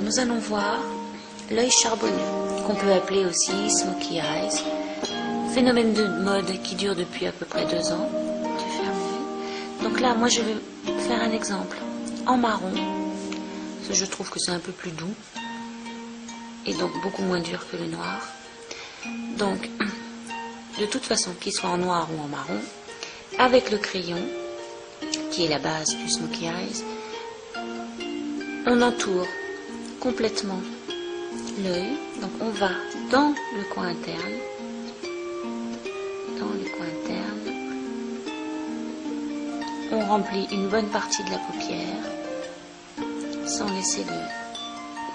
nous allons voir l'œil charbonneux, qu'on peut appeler aussi smoky eyes. Phénomène de mode qui dure depuis à peu près 2 ans. Tu fermes l'œil. Donc là, moi je vais faire un exemple en marron, parce que je trouve que c'est un peu plus doux, et donc beaucoup moins dur que le noir. Donc, de toute façon, qu'il soit en noir ou en marron, avec le crayon, qui est la base du smoky eyes, on entoure complètement l'œil. Donc on va dans le coin interne, on remplit une bonne partie de la paupière sans laisser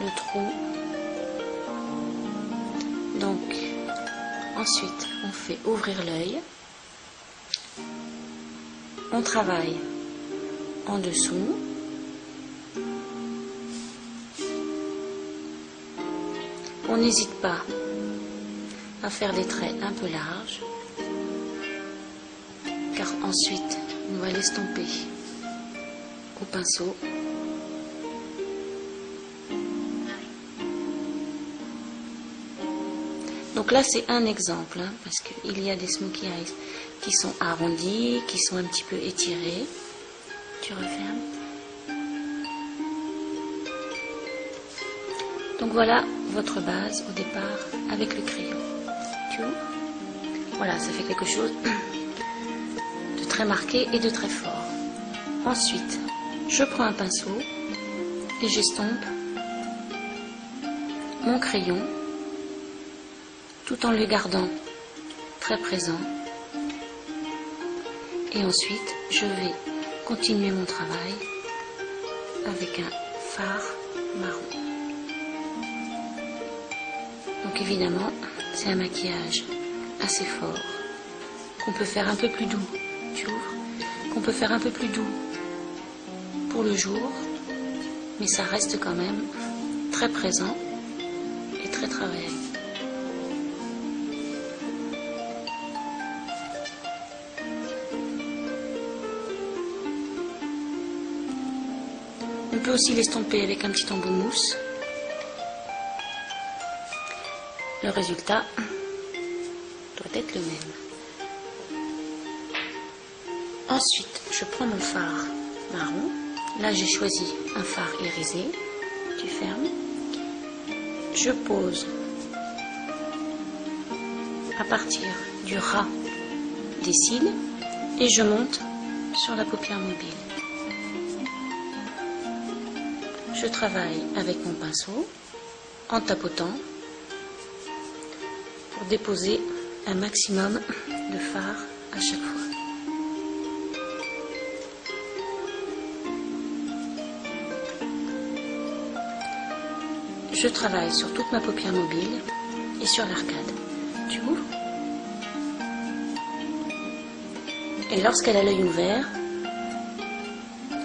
le trou. Donc ensuite on fait ouvrir l'œil, on travaille en dessous, on n'hésite pas à faire des traits un peu larges, car ensuite on va l'estomper au pinceau. Donc là c'est un exemple, hein, parce qu'il y a des smoky eyes qui sont arrondis, qui sont un petit peu étirés. Tu refermes. Donc voilà votre base au départ avec le crayon. Tu ouvres. Voilà, ça fait quelque chose de très marqué et de très fort. Ensuite, je prends un pinceau et j'estompe mon crayon tout en le gardant très présent. Et ensuite, je vais continuer mon travail avec un fard marron. Donc évidemment, c'est un maquillage assez fort, qu'on peut faire un peu plus doux, tu ouvres, qu'on peut faire un peu plus doux pour le jour, mais ça reste quand même très présent et très travaillé. On peut aussi l'estomper avec un petit embout de mousse. Le résultat doit être le même. Ensuite, je prends mon fard marron. Là, j'ai choisi un fard irisé. Tu fermes. Je pose à partir du ras des cils et je monte sur la paupière mobile. Je travaille avec mon pinceau en tapotant pour déposer un maximum de fard à chaque fois. Je travaille sur toute ma paupière mobile et sur l'arcade. Tu ouvres. Et lorsqu'elle a l'œil ouvert,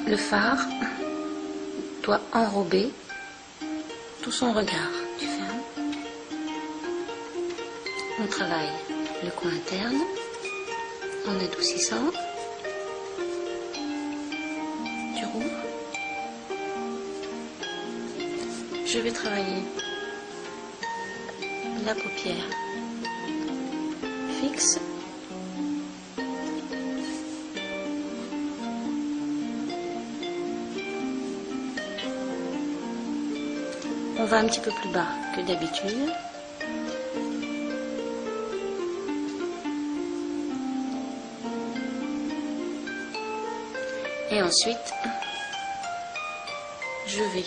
le fard doit enrober tout son regard. Tu fermes. On travaille le coin interne en adoucissant. Tu rouvres. Je vais travailler la paupière fixe. On va un petit peu plus bas que d'habitude. Et ensuite, je vais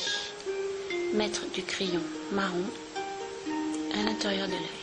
mettre du crayon marron à l'intérieur de l'œil.